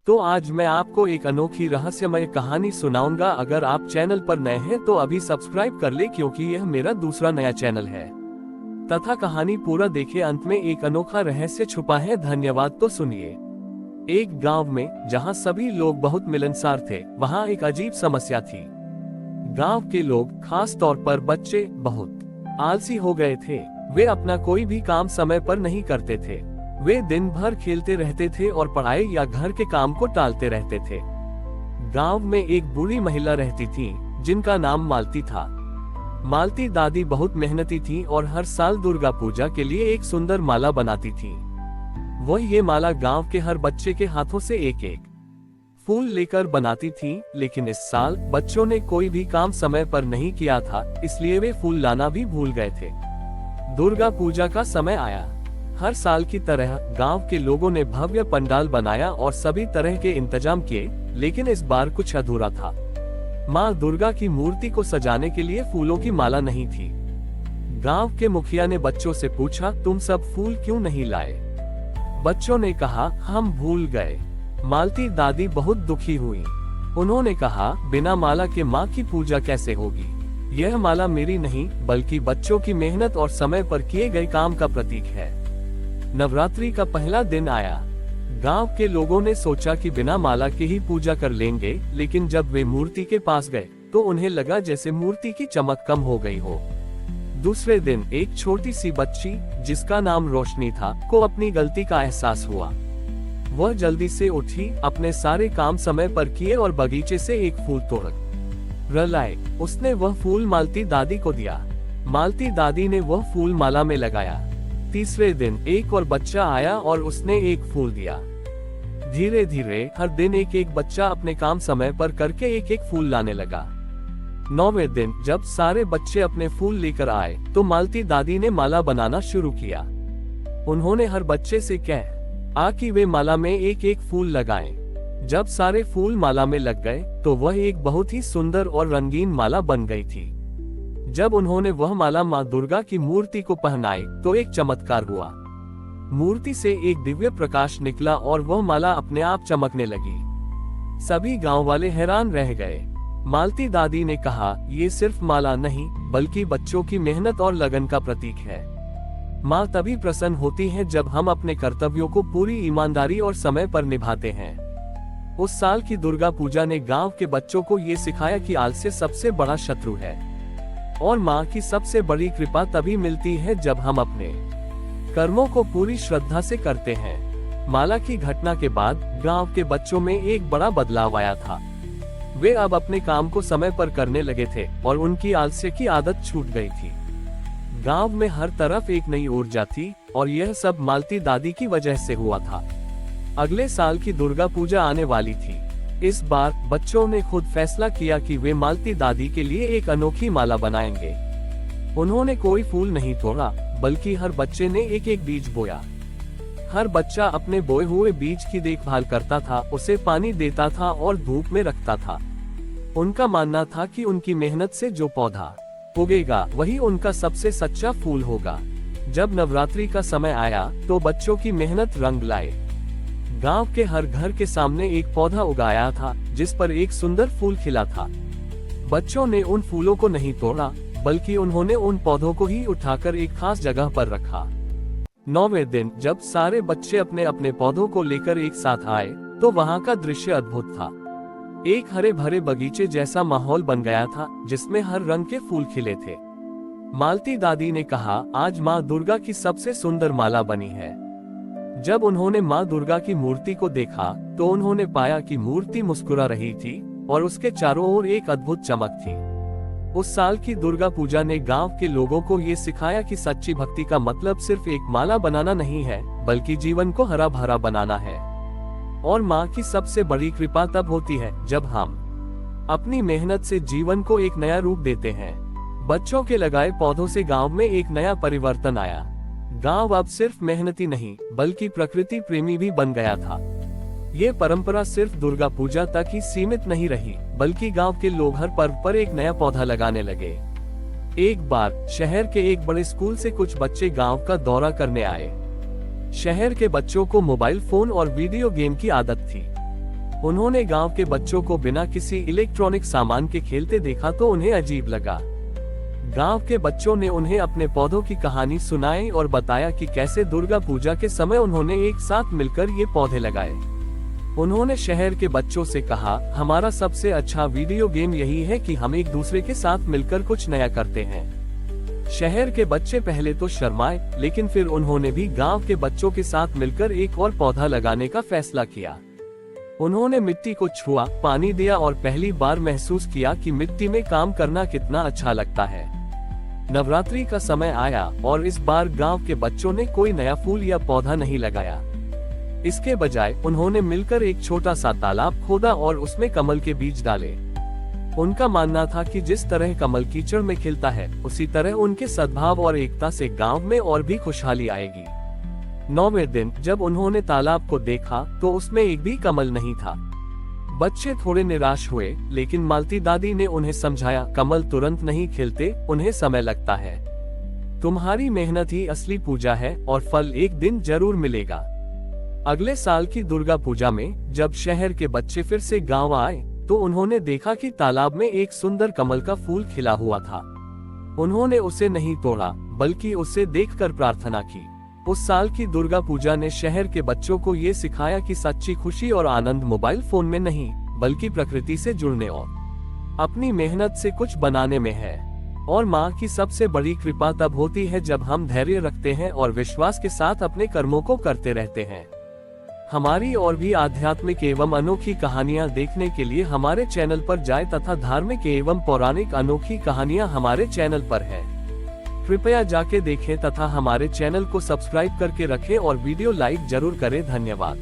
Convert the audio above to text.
तो आज मैं आपको एक अनोखी रहस्यमय कहानी सुनाऊंगा। अगर आप चैनल पर नए हैं तो अभी सब्सक्राइब कर ले, क्योंकि यह मेरा दूसरा नया चैनल है। तथा कहानी पूरा देखे, अंत में एक अनोखा रहस्य छुपा है। धन्यवाद। तो सुनिए। एक गांव में जहां सभी लोग बहुत मिलनसार थे, वहां एक अजीब समस्या थी। गांव के लोग, खास तौर पर बच्चे, बहुत आलसी हो गए थे। वे अपना कोई भी काम समय पर नहीं करते थे। वे दिन भर खेलते रहते थे और पढ़ाई या घर के काम को टालते रहते थे। गांव में एक बूढ़ी महिला रहती थी जिनका नाम मालती था। मालती दादी बहुत मेहनती थी और हर साल दुर्गा पूजा के लिए एक सुंदर माला बनाती थी। वह ये माला गांव के हर बच्चे के हाथों से एक एक फूल लेकर बनाती थी। लेकिन इस साल बच्चों ने कोई भी काम समय पर नहीं किया था, इसलिए वे फूल लाना भी भूल गए थे। दुर्गा पूजा का समय आया। हर साल की तरह गांव के लोगों ने भव्य पंडाल बनाया और सभी तरह के इंतजाम किए, लेकिन इस बार कुछ अधूरा था। मां दुर्गा की मूर्ति को सजाने के लिए फूलों की माला नहीं थी। गांव के मुखिया ने बच्चों से पूछा, तुम सब फूल क्यों नहीं लाए? बच्चों ने कहा, हम भूल गए। मालती दादी बहुत दुखी हुई। उन्होंने कहा, बिना माला के मां की पूजा कैसे होगी? यह माला मेरी नहीं, बल्कि बच्चों की मेहनत और समय पर किए गए काम का प्रतीक है। नवरात्रि का पहला दिन आया। गांव के लोगों ने सोचा कि बिना माला के ही पूजा कर लेंगे, लेकिन जब वे मूर्ति के पास गए तो उन्हें लगा जैसे मूर्ति की चमक कम हो गई हो। दूसरे दिन एक छोटी सी बच्ची, जिसका नाम रोशनी था, को अपनी गलती का एहसास हुआ। वह जल्दी से उठी, अपने सारे काम समय पर किए और बगीचे से एक फूल तोड़ लाए। उसने वह फूल मालती दादी को दिया। मालती दादी ने वह फूल माला में लगाया। तीसरे दिन एक और बच्चा आया और उसने एक फूल दिया। धीरे धीरे हर दिन एक एक बच्चा अपने काम समय पर करके एक एक फूल लाने लगा। 9वें दिन जब सारे बच्चे अपने फूल लेकर आए तो मालती दादी ने माला बनाना शुरू किया। उन्होंने हर बच्चे से कहा कि वे माला में एक एक फूल लगाएं। जब सारे फूल माला में लग गए तो वह एक बहुत ही सुंदर और रंगीन माला बन गई थी। जब उन्होंने वह माला मां दुर्गा की मूर्ति को पहनाई तो एक चमत्कार हुआ। मूर्ति से एक दिव्य प्रकाश निकला और वह माला अपने आप चमकने लगी। सभी गांव वाले हैरान रह गए। मालती दादी ने कहा, ये सिर्फ माला नहीं, बल्कि बच्चों की मेहनत और लगन का प्रतीक है। मां तभी प्रसन्न होती है जब हम अपने कर्तव्यों को पूरी ईमानदारी और समय पर निभाते हैं। उस साल की दुर्गा पूजा ने गांव के बच्चों को ये सिखाया कि आलस्य सबसे बड़ा शत्रु है और मां की सबसे बड़ी कृपा तभी मिलती है जब हम अपने कर्मों को पूरी श्रद्धा से करते हैं। माला की घटना के बाद गांव के बच्चों में एक बड़ा बदलाव आया था। वे अब अपने काम को समय पर करने लगे थे और उनकी आलस्य की आदत छूट गई थी। गांव में हर तरफ एक नई ऊर्जा थी और यह सब मालती दादी की वजह से हुआ था। अगले साल की दुर्गा पूजा आने वाली थी। इस बार बच्चों ने खुद फैसला किया कि वे मालती दादी के लिए एक अनोखी माला बनाएंगे। उन्होंने कोई फूल नहीं तोड़ा, बल्कि हर बच्चे ने एक एक बीज बोया। हर बच्चा अपने बोए हुए बीज की देखभाल करता था, उसे पानी देता था और धूप में रखता था। उनका मानना था कि उनकी मेहनत से जो पौधा उगेगा वही उनका सबसे सच्चा फूल होगा। जब नवरात्रि का समय आया तो बच्चों की मेहनत रंग लाए। गांव के हर घर के सामने एक पौधा उगाया था जिस पर एक सुंदर फूल खिला था। बच्चों ने उन फूलों को नहीं तोड़ा, बल्कि उन्होंने उन पौधों को ही उठाकर एक खास जगह पर रखा। 9वें दिन जब सारे बच्चे अपने अपने पौधों को लेकर एक साथ आए तो वहां का दृश्य अद्भुत था। एक हरे भरे बगीचे जैसा माहौल बन गया था, जिसमें हर रंग के फूल खिले थे। मालती दादी ने कहा, आज माँ दुर्गा की सबसे सुंदर माला बनी है। जब उन्होंने मां दुर्गा की मूर्ति को देखा तो उन्होंने पाया कि मूर्ति मुस्कुरा रही थी और उसके चारों ओर एक अद्भुत चमक थी। उस साल की दुर्गा पूजा ने गांव के लोगों को ये सिखाया कि सच्ची भक्ति का मतलब सिर्फ एक माला बनाना नहीं है, बल्कि जीवन को हरा भरा बनाना है। और मां की सबसे बड़ी कृपा तब होती है जब हम अपनी मेहनत से जीवन को एक नया रूप देते हैं। बच्चों के लगाए पौधों से गांव में एक नया परिवर्तन आया। गांव अब सिर्फ मेहनती नहीं, बल्कि प्रकृति प्रेमी भी बन गया था। ये परंपरा सिर्फ दुर्गा पूजा तक ही सीमित नहीं रही, बल्कि गांव के लोग हर पर्व पर एक नया पौधा लगाने लगे। एक बार शहर के एक बड़े स्कूल से कुछ बच्चे गांव का दौरा करने आए। शहर के बच्चों को मोबाइल फोन और वीडियो गेम की आदत थी। उन्होंने गांव के बच्चों को बिना किसी इलेक्ट्रॉनिक सामान के खेलते देखा तो उन्हें अजीब लगा। गांव के बच्चों ने उन्हें अपने पौधों की कहानी सुनाई और बताया कि कैसे दुर्गा पूजा के समय उन्होंने एक साथ मिलकर ये पौधे लगाए। उन्होंने शहर के बच्चों से कहा, हमारा सबसे अच्छा वीडियो गेम यही है कि हम एक दूसरे के साथ मिलकर कुछ नया करते हैं। शहर के बच्चे पहले तो शर्माए, लेकिन फिर उन्होंने भी गांव के बच्चों के साथ मिलकर एक और पौधा लगाने का फैसला किया। उन्होंने मिट्टी को छुआ, पानी दिया और पहली बार महसूस किया कि मिट्टी में काम करना कितना अच्छा लगता है। नवरात्रि का समय आया और इस बार गांव के बच्चों ने कोई नया फूल या पौधा नहीं लगाया। इसके बजाय उन्होंने मिलकर एक छोटा सा तालाब खोदा और उसमें कमल के बीज डाले। उनका मानना था कि जिस तरह कमल कीचड़ में खिलता है, उसी तरह उनके सद्भाव और एकता से गांव में और भी खुशहाली आएगी। 9वें दिन जब उन्होंने तालाब को देखा तो उसमें एक भी कमल नहीं था। बच्चे थोड़े निराश हुए, लेकिन मालती दादी ने उन्हें समझाया, कमल तुरंत नहीं खिलते, उन्हें समय लगता है। तुम्हारी मेहनत ही असली पूजा है और फल एक दिन जरूर मिलेगा। अगले साल की दुर्गा पूजा में जब शहर के बच्चे फिर से गांव आए तो उन्होंने देखा कि तालाब में एक सुंदर कमल का फूल खिला हुआ था। उन्होंने उसे नहीं तोड़ा, बल्कि उसे देखकर प्रार्थना की। उस साल की दुर्गा पूजा ने शहर के बच्चों को ये सिखाया कि सच्ची खुशी और आनंद मोबाइल फोन में नहीं, बल्कि प्रकृति से जुड़ने और अपनी मेहनत से कुछ बनाने में है। और माँ की सबसे बड़ी कृपा तब होती है जब हम धैर्य रखते हैं और विश्वास के साथ अपने कर्मों को करते रहते हैं। हमारी और भी आध्यात्मिक एवं अनोखी कहानियाँ देखने के लिए हमारे चैनल पर जाएं तथा धार्मिक एवं पौराणिक अनोखी कहानियाँ हमारे चैनल पर है। कृपया जाके देखें तथा हमारे चैनल को सब्सक्राइब करके रखें और वीडियो लाइक जरूर करें। धन्यवाद।